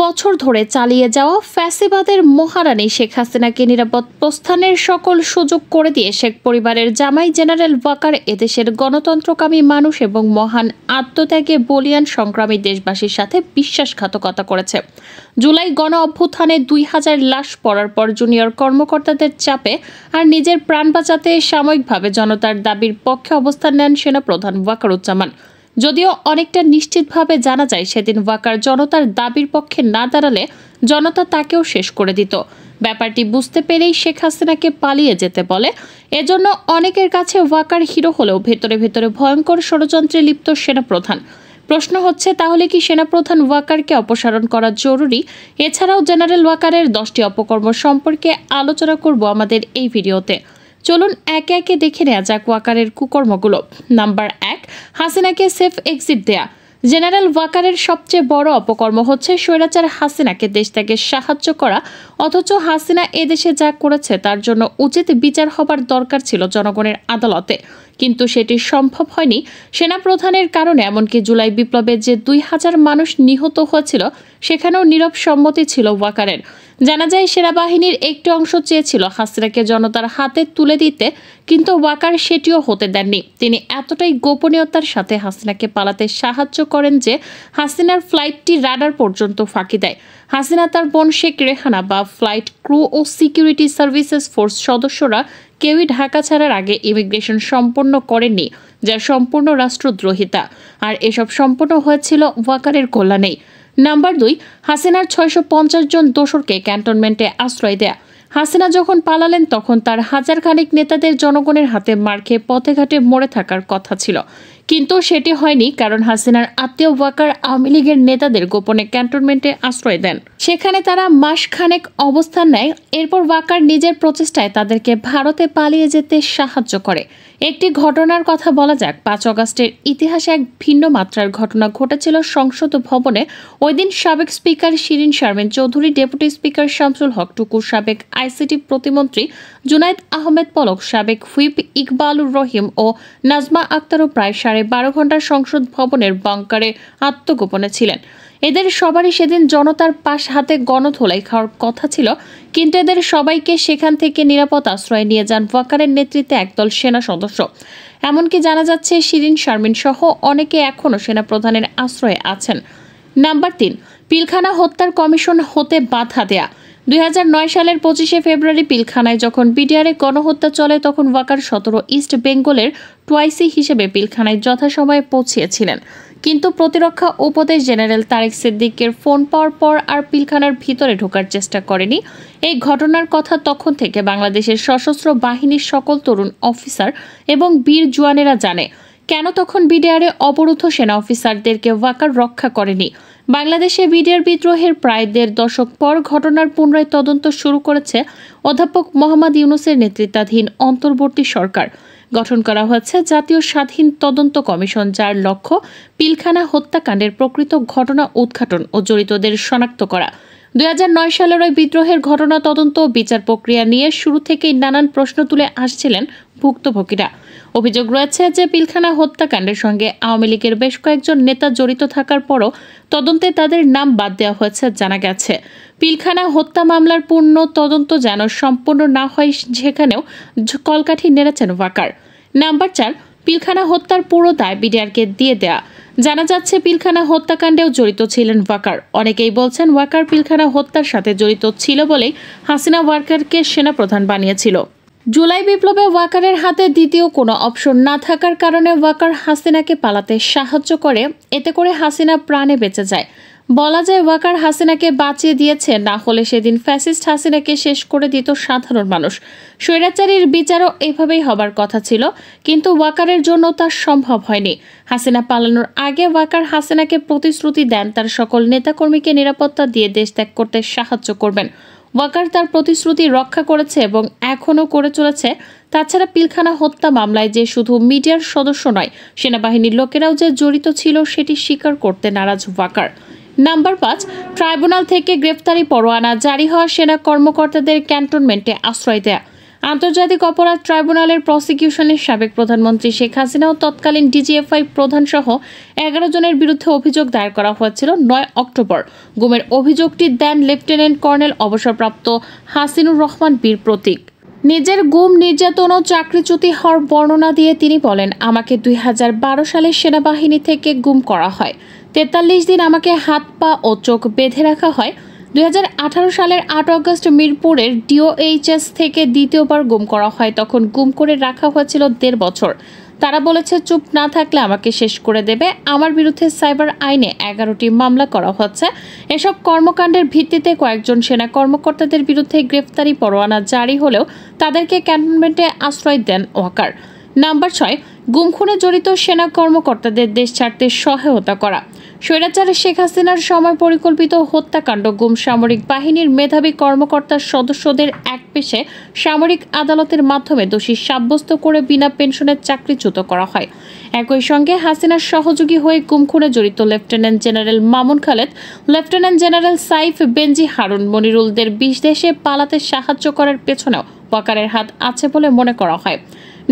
বছর ধরে চালিয়ে যাওয়া ফ্যাসিবাদের মহারানী শেখ হাসিনাকে নিরাপদ প্রস্থানের সকল সুযোগ করে দিয়ে শেখ পরিবারের জামাই জেনারেল ওয়াকার এদেশের গণতন্ত্রকামী মানুষ এবং মহান আত্মত্যাগে বলিয়ান সংগ্রামী দেশবাসীর সাথে বিশ্বাসঘাতকতা করেছে। জুলাই গণ অভ্যুত্থানে 2000 লাশ পড়ার পর জুনিয়র কর্মকর্তাদের চাপে আর নিজের প্রাণ বাঁচাতে সাময়িকভাবে জনতার দাবির পক্ষে অবস্থান নেন সেনাপ্রধান ওয়াকারুজ্জামান। যদিও অনেকটা নিশ্চিতভাবে জানা যায় সেদিন ওয়াকার জনতার দাবির পক্ষে না দাঁড়ালে জনতা তাকেও শেষ করে দিত। ব্যাপারটি বুঝতে পেরেই শেখ হাসিনাকে পালিয়ে যেতে বলে। এজন্য অনেকের কাছে ওয়াকার হিরো হলেও ভেতরে ভেতরে ভয়ঙ্কর ষড়যন্ত্রে লিপ্ত সেনাপ্রধান। প্রশ্ন হচ্ছে, তাহলে কি সেনাপ্রধান ওয়াকারকে অপসারণ করা জরুরি? এছাড়াও জেনারেল ওয়াকারের 10টি অপকর্ম সম্পর্কে আলোচনা করব আমাদের এই ভিডিওতে। চলুন একে একে দেখে নেওয়া যাক ওয়াকারের কুকর্মগুলো। নাম্বার 1, হাসিনাকে সেফ এক্সিট দেয়া। জেনারেল ওয়াকারের সবচেয়ে বড় অপকর্ম হচ্ছে স্বৈরাচার হাসিনাকে দেশ থেকে সাহায্য করা। অথচ হাসিনা এদেশে যা করেছে তার জন্য উচিত বিচার হবার দরকার ছিল জনগণের আদালতে, কিন্তু সেটি সম্ভব হয়নি সেনাপ্রধানের কারণে। এমনকি জুলাই বিপ্লবে যে 2000 মানুষ নিহত হয়েছিল সেখানেও নীরব সম্মতি ছিল ওয়াকারের। জানা যায় সেনাবাহিনীর একটি অংশ চেয়েছিল হাসিনাকে জনতার হাতে তুলে দিতে, কিন্তু ওয়াকার সেটিও হতে দেননি। তিনি এতটাই গোপনীয়তার সাথে হাসিনাকে পালাতে সাহায্য করেন যে হাসিনার ফ্লাইটটি রাডার পর্যন্ত ফাঁকি দেয়। হাসিনা, তার বোন শেখ রেহানা বা ফ্লাইট ক্রু ও সিকিউরিটি সার্ভিসেস ফোর্স সদস্যরা কেউই ঢাকা ছাড়ার আগে ইমিগ্রেশন সম্পন্ন করেননি, যা সম্পূর্ণ রাষ্ট্রদ্রোহিতা। আর এসব সম্পন্ন হয়েছিল ওয়াকারের কল্যাণেই। নাম্বার 2, হাসিনার 650 জন দোসরকে ক্যান্টনমেন্টে আশ্রয় দেয়া। হাসিনা যখন পালালেন তখন তার হাজার খানেক নেতাদের জনগণের হাতে মার খেয়ে পথে ঘাটে মরে থাকার কথা ছিল, কিন্তু সেটি হয়নি, কারণ হাসিনার আত্মীয় ওয়াকার আওয়ামী লীগের নেতাদের গোপনে ক্যান্টনমেন্টে আশ্রয় দেন। সেখানে তারা মাসখানেক অবস্থান নেয়। এরপর ওয়াকার নিজের প্রচেষ্টায় তাদেরকে ভারতে পালিয়ে যেতে সাহায্য করে। একটি ঘটনার কথা বলা যাক। 5 আগস্টের ইতিহাসে এক ভিন্ন মাত্রার ঘটনা ঘটেছিল সংসদ ভবনে। ওই দিন সাবেক speaker Shirin Sharmin Chowdhury, deputy speaker Shamsul Haque Tuku, সাবেক আইসিটি প্রতিমন্ত্রী জুনায়েদ আহমেদ পলক, সাবেক হুইপ ইকবালুর রহিম ও নাজমা আক্তারও প্রায় 12.5 ঘন্টা সংসদ ভবনের বাংকারে আত্মগোপনে ছিলেন। এদের সবারই সেদিন জনতার পাশ হাতে গণধোলাই খাওয়ার কথা ছিল, কিন্তু এদের সবাইকে সেখান থেকে নিরাপদ আশ্রয় নিয়ে যান ওয়াকারের নেতৃত্বে একদল সেনা সদস্য। এমনকি জানা যাচ্ছে শিরিন শারমিন সহ অনেকে এখনও সেনাপ্রধানের আশ্রয়ে আছেন। নাম্বার 3, পিলখানা হত্যার কমিশন হতে বাধা দেয়া। 2009 সালের 25শে ফেব্রুয়ারি পিলখানায় যখন বিডিআরে গণহত্যা চলে তখন ওয়াকার 17 ইস্ট বেঙ্গলের টুয়াইসি হিসেবে পিলখানায় যথাসময়ে পৌঁছিয়েছিলেন, কিন্তু প্রতিরক্ষা উপদেশ জেনারেল তারেক সিদ্দিকের ফোন পাওয়ার পর আর পিলখানার ভিতরে ঢোকার চেষ্টা করেনি। এই ঘটনার কথা তখন থেকে বাংলাদেশের সশস্ত্র বাহিনীর সকল তরুণ অফিসার এবং বীর জওয়ানেরা জানে। কেন তখন বিডিআরে অবরুদ্ধ সেনা অফিসারদেরকে ওয়াকার রক্ষা করেনি? বাংলাদেশে বিডিআর বিদ্রোহের প্রায় 1.5 দশক পর ঘটনার পুনরায় তদন্ত শুরু করেছে অধ্যাপক মোহাম্মদ ইউনূসের নেতৃত্বাধীন অন্তর্বর্তী সরকার। গঠন করা হয়েছে জাতীয় স্বাধীন তদন্ত কমিশন, যার লক্ষ্য পিলখানা হত্যাকাণ্ডের প্রকৃত ঘটনা উদ্ঘাটন ও জড়িতদের শনাক্ত করা। 2009 সালের ওই বিদ্রোহের ঘটনা তদন্ত ও বিচার প্রক্রিয়া নিয়ে শুরু থেকেই নানান প্রশ্ন তুলে আসছিলেন ভুক্তভোগীরা। অভিযোগ রয়েছে যে পিলখানা হত্যাকাণ্ডের সঙ্গে আওয়ামী লীগের বেশ কয়েকজন নেতা জড়িত থাকার পরও তদন্তে তাদের নাম বাদ দেওয়া হয়েছে। জানা গেছে পিলখানা হত্যা মামলার পূর্ণ তদন্ত যেন সম্পূর্ণ না হয় সেখানেও কলকাঠি নেড়েছেন ওয়াকার। নাম্বার 4, পিলখানা হত্যার পুরো দায় বিডিআরকে দিয়ে দেয়া। জানা যাচ্ছে পিলখানা হত্যাকাণ্ডেও জড়িত ছিলেন ওয়াকার। অনেকেই বলছেন ওয়াকার পিলখানা হত্যার সাথে জড়িত ছিল বলেই হাসিনা ওয়াকারকে সেনাপ্রধান বানিয়েছিল। জুলাই বিপ্লবে ওয়াকারের হাতে দ্বিতীয় কোনো অপশন না থাকার কারণে ওয়াকার হাসিনাকে পালাতে সাহায্য করে। এতে করে হাসিনা প্রাণে বেঁচে যায়। বলা যায় ওয়াকার হাসিনাকে বাঁচিয়ে দিয়েছে, না হলে সেদিন ফ্যাসিস্ট হাসিনাকে শেষ করে দিত সাধারণ মানুষ। স্বৈরাচারীর বিচারও এভাবেই হবার কথা ছিল, কিন্তু ওয়াকারের জন্য তা সম্ভব হয়নি। হাসিনা পালানোর আগে ওয়াকার হাসিনাকে প্রতিশ্রুতি দেন তার সকল নেতাকর্মীকে নিরাপত্তা দিয়ে দেশ ত্যাগ করতে সাহায্য করবেন। ওয়াকার তার প্রতিশ্রুতি রক্ষা করেছে এবং এখনও করে চলেছে। তাছাড়া পিলখানা হত্যা মামলায় যে শুধু মিডিয়ার সদস্য নয়, সেনাবাহিনীর লোকেরাও যে জড়িত ছিল সেটি স্বীকার করতে নারাজ ওয়াকার। নাম্বার 5, ট্রাইব্যুনাল থেকে গ্রেফতারি পরোয়ানা জারি হওয়া সেনা কর্মকর্তাদের ক্যান্টনমেন্টে আশ্রয় দেয়া। আন্তর্জাতিক অপরাধ ট্রাইব্যুনালের প্রসিকিউশনের সাবেক প্রধানমন্ত্রী শেখ হাসিনা ও তৎকালীন ডিজিএফআই প্রধান সহ 11 জনের বিরুদ্ধে অভিযোগ দায়ের করা হয়েছিল 9 অক্টোবর। গুমের অভিযোগটি দেন লেফটেন্যান্ট কর্নেল অবসরপ্রাপ্ত হাসিনুর রহমান বীর প্রতীক। নিজের গুম, নির্যাতন ও চাকরিচ্যুতি হওয়ার বর্ণনা দিয়ে তিনি বলেন, আমাকে 2012 সালে সেনাবাহিনী থেকে গুম করা হয়। 43 দিন আমাকে হাত পা ও চোখ বেঁধে রাখা হয়। 2018 সালের 8 আগস্ট মিরপুরের ডিওএইচএস থেকে দ্বিতীয়বার গুম করা হয়। তখন গুম করে রাখা হয়েছিল 1.5 বছর। তারা বলেছে চুপ না থাকলে আমাকে শেষ করে দেবে। আমার বিরুদ্ধে সাইবার আইনে 11টি মামলা করা হচ্ছে। এসব কর্মকাণ্ডের ভিত্তিতে কয়েকজন সেনা কর্মকর্তাদের বিরুদ্ধে গ্রেফতারি পরোয়ানা জারি হলেও তাদেরকে ক্যান্টনমেন্টে আশ্রয় দেন ওয়াকার। নাম্বার 6, গুম খুনে জড়িত সেনা কর্মকর্তাদের দেশ ছাড়তে সহায়তা করা। স্বৈরাচার শেখ হাসিনার সময় পরিকল্পিত হত্যাকাণ্ড গুম সামরিক বাহিনীর মেধাবী কর্মকর্তার সদস্যদের এক পেশে সামরিক আদালতের মাধ্যমে দোষী সাব্যস্ত করে বিনা পেনশনের চাকরিচ্যুত করা হয়। একই সঙ্গে হাসিনার সহযোগী হয়ে গুম খুনে জড়িত lieutenant general Mamun Khaled, lieutenant general Saif, Benazir Harun, মনিরুলদের বিদেশে পালাতে সাহায্য করার পেছনেও ওয়াকারের হাত আছে বলে মনে করা হয়।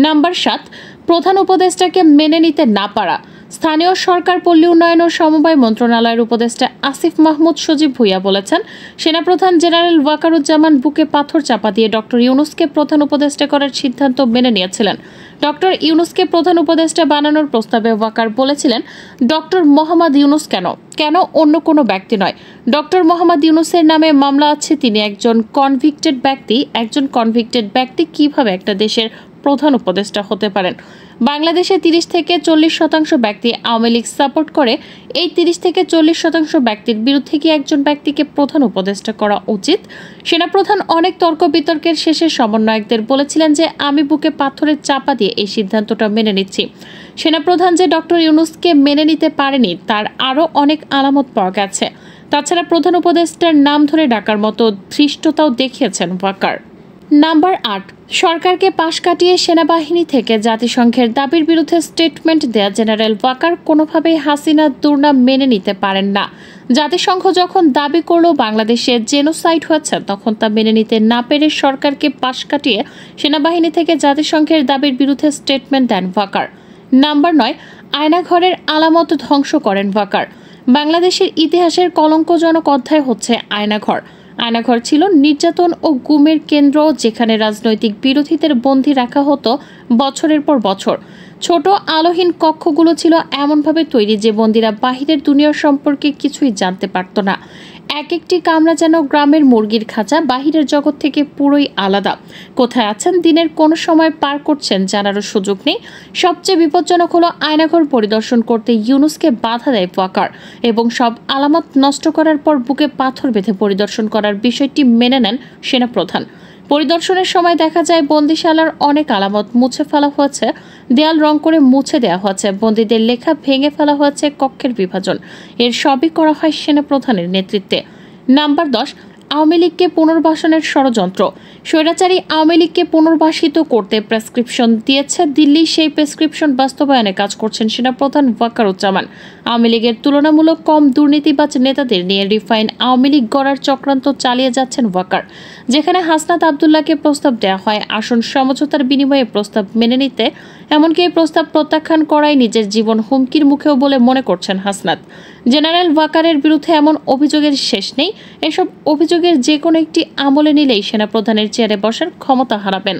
নাম্বার 7, প্রধান উপদেষ্টাকে মেনে নিতে না পারা। স্থানীয় সরকার, পল্লী উন্নয়ন ও সমবায় মন্ত্রণালয়ের উপদেষ্টা আসিফ মাহমুদ সজীব ভুইয়া বলেছেন, সেনাপ্রধান জেনারেল ওয়াকারুজ্জামান বুকে পাথর চাপা দিয়ে ডক্টর ইউনূসকে প্রধান উপদেষ্টা করার সিদ্ধান্ত মেনে নিয়েছিলেন। ডক্টর ইউনূসকে প্রধান উপদেষ্টা বানানোর প্রস্তাবে ওয়াকার বলেছিলেন, ডক্টর মোহাম্মদ ইউনূস কেন অন্য কোনো ব্যক্তি নয়। ডক্টর মোহাম্মদ ইউনূসের নামে মামলা আছে, তিনি একজন কনভিক্টেড ব্যক্তি। একজন কনভিক্টেড ব্যক্তি কিভাবে একটা দেশের প্রধান উপদেষ্টা হতে পারেন? বাংলাদেশে 30 থেকে 40% ব্যক্তি আওয়ামী লীগ সাপোর্ট করে। এই 30 থেকে 40% ব্যক্তির বিরুদ্ধে কি একজন ব্যক্তিকে প্রধান উপদেষ্টা করা উচিত? সেনাপ্রধান অনেক তর্ক বিতর্কের শেষে সমন্বয়কদের বলেছিলেন যে আমি বুকে পাথরের চাপা দিয়ে এই সিদ্ধান্তটা মেনে নিচ্ছি। সেনাপ্রধান যে ডক্টর ইউনূসকে মেনে নিতে পারেনি তার আরও অনেক আলামত পাওয়া গেছে। তাছাড়া প্রধান উপদেষ্টার নাম ধরে ডাকার মতো ধৃষ্টতাও দেখিয়েছেন ওয়াকার। নাম্বার 8, সরকারকে পাশ কাটিয়ে সেনাবাহিনী থেকে জাতিসংঘের দাবির বিরুদ্ধে স্টেটমেন্ট দেয়া জেনারেল ওয়াকার কোনোভাবেই হাসিনার দুর্নাম মেনে নিতে পারেন না। জাতিসংঘ যখন দাবি করল বাংলাদেশে জেনোসাইড হয়েছে, তখন তা মেনে নিতে না পেরে সরকারকে পাশ কাটিয়ে সেনাবাহিনী থেকে জাতিসংঘের দাবির বিরুদ্ধে স্টেটমেন্ট দেন ওয়াকার। নাম্বার 9, আয়নাঘরের আলামত ধ্বংস করেন ওয়াকার। বাংলাদেশের ইতিহাসের কলঙ্কজনক অধ্যায় হচ্ছে আয়নাঘর। আয়নাঘর ছিল নির্যাতন ও গুমের কেন্দ্র, যেখানে রাজনৈতিক বিরোধীদের বন্দী রাখা হতো বছরের পর বছর। ছোট আলোহীন কক্ষগুলো ছিল এমনভাবে তৈরি যে বন্দীরা বাহিরের দুনিয়া সম্পর্কে কিছুই জানতে পারত না। এক একটি কামরা যেন গ্রামের মুরগির খাঁচা, বাহিরের জগৎ থেকে পুরোই আলাদা। কোথায় আছেন, দিনের কোন সময় পার করছেন জানারও সুযোগ নেই। সবচেয়ে বিপজ্জনক হলো আয়নাঘর পরিদর্শন করতে ইউনূসকে বাধা দেয় ওয়াকার এবং সব আলামত নষ্ট করার পর বুকে পাথর বেঁধে পরিদর্শন করার বিষয়টি মেনে নেন সেনাপ্রধান। পরিদর্শনের সময় দেখা যায় বন্দিশালার অনেক আলামত মুছে ফেলা হয়েছে, দেয়াল রং করে মুছে দেওয়া হয়েছে, বন্দীদের লেখা ভেঙে ফেলা হয়েছে, কক্ষের বিভাজন। এর সবই করা হয় সেনাপ্রধানের নেতৃত্বে। নাম্বার 10, আওয়ামী লীগকে পুনর্বাসনের ষড়যন্ত্র। স্বৈরাচারী আওয়ামী লীগকে পুনর্বাসিত করতে প্রেসক্রিপশন দিয়েছে দিল্লি। সেই প্রেসক্রিপশন বাস্তবায়নে কাজ করছেন সেনাপ্রধান ওয়াকারুজ্জামান। আওয়ামী লীগের তুলনামূলক কম দুর্নীতিবাজ নেতাদের নিয়ে রিফাইন আওয়ামী লীগ গড়ার চক্রান্ত চালিয়ে যাচ্ছেন ওয়াকার। যেখানে হাসনাত আবদুল্লাহকে প্রস্তাব দেওয়া হয় আসন সমঝোতার বিনিময়ে প্রস্তাব মেনে নিতে, এমনকি এই প্রস্তাব প্রত্যাখ্যান করাই নিজের জীবন হুমকির মুখেও বলে মনে করছেন হাসনাত। জেনারেল ওয়াকারের বিরুদ্ধে এমন অভিযোগের শেষ নেই। এসব অভিযোগের যে কোনো একটি আমলে নিলেই সেনাপ্রধানের চেয়ারে বসার ক্ষমতা হারাবেন।